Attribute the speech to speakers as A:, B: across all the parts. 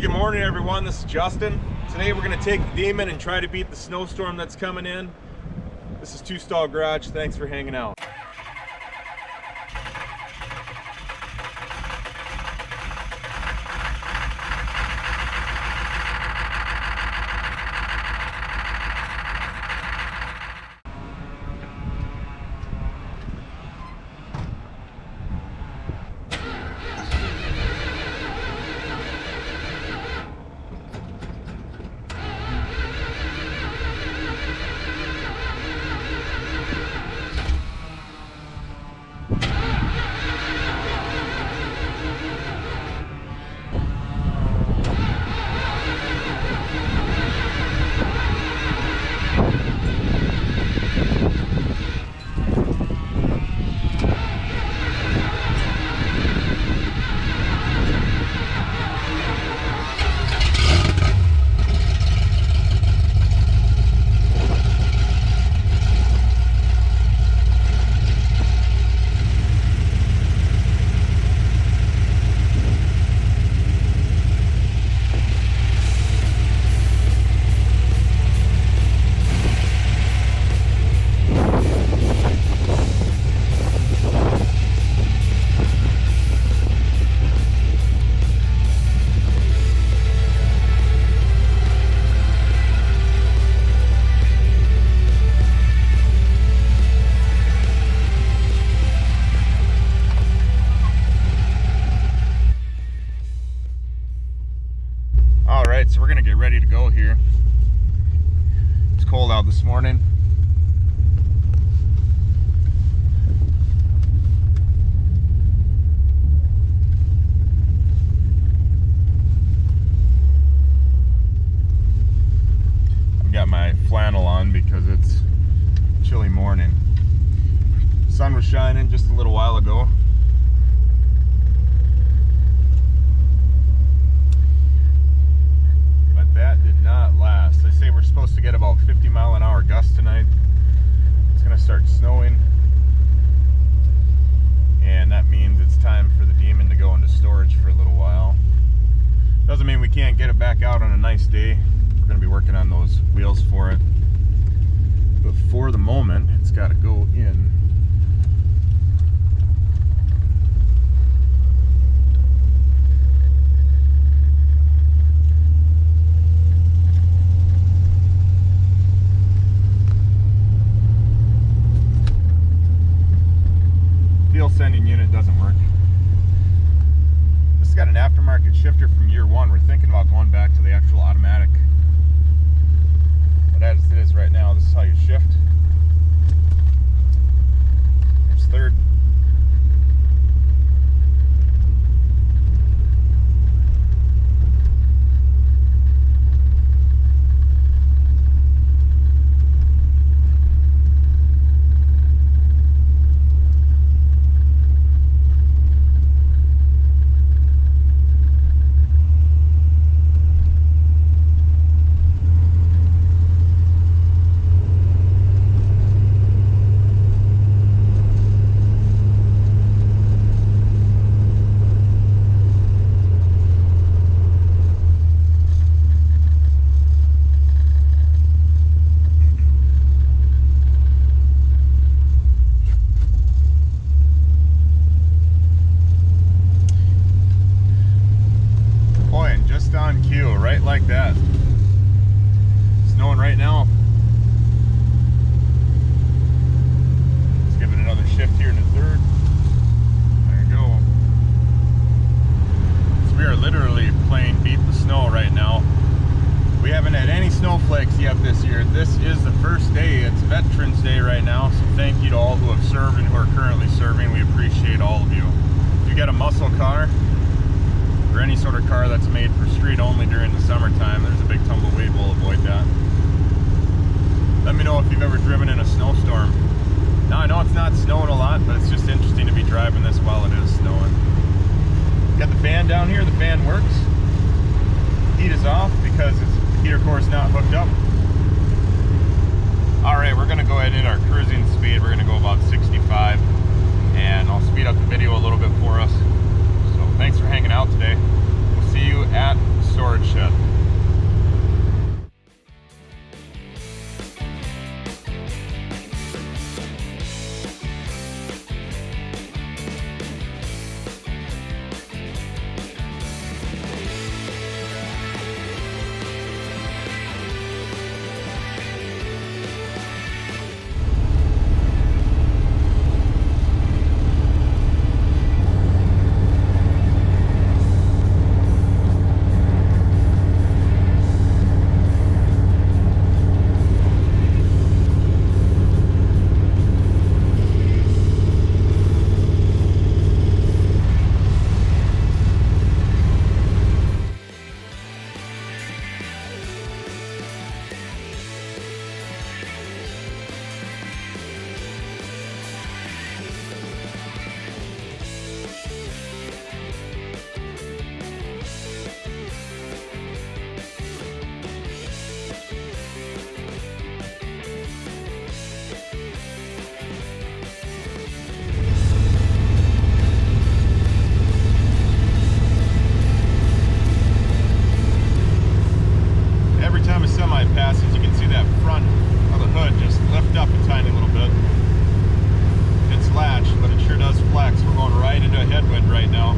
A: Good morning everyone, this is Justin. Today we're going to take the Demon and try to beat the snowstorm that's coming in. This is Two Stall Garage, thanks for hanging out. Alright, so we're going to get ready to go here. It's cold out this morning. I've got my flannel on because it's a chilly morning. The sun was shining just a little while ago. That did not last. They say we're supposed to get about 50-mile-an-hour gusts tonight. It's going to start snowing, and that means it's time for the Demon to go into storage for a little while. Doesn't mean we can't get it back out on a nice day. We're going to be working on those wheels for it, but for the moment it's got to go in. Sending unit doesn't work. This has got an aftermarket shifter from year one. We're thinking about going back to the actual automatic, but as it is right now, this is how you shift. There's third. On cue, right like that. Snowing right now. Let's give it another shift here in the third. There you go. So we are literally playing beat the snow right now. We haven't had any snowflakes yet this year. This is the first day. It's Veterans Day right now, so thank you to all who have served and who are currently serving. We appreciate all of you. If you got a muscle car, or any sort of car that's made for street only during the summertime, there's a big tumbleweed, we'll avoid that. Let me know if you've ever driven in a snowstorm. Now I know it's not snowing a lot, but it's just interesting to be driving this while it is snowing. Got the fan down here, the fan works. Heat is off because its heater core is not hooked up. Alright, we're going to go ahead and hit our cruising speed. We're going to go about 65, and I'll speed up the video a little bit for us. So thanks for hanging out today. We'll see you at storage. semi passes, you can see that front of the hood just lift up a tiny little bit. It's latched, but it sure does flex. We're going right into a headwind right now.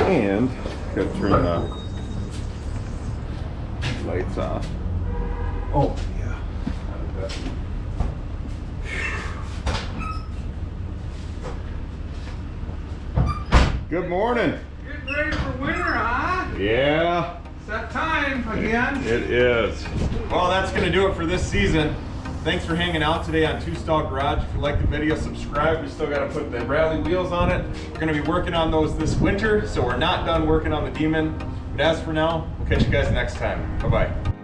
A: And gotta turn the lights off. Oh yeah. Good morning.
B: Getting ready for winter, huh?
A: Yeah.
B: It's that time again.
A: It is. Well, that's gonna do it for this season. Thanks for hanging out today on Two Stall Garage. If you like the video, subscribe. We still got to put the rally wheels on it. We're going to be working on those this winter, so we're not done working on the Demon. But as for now, we'll catch you guys next time. Bye-bye.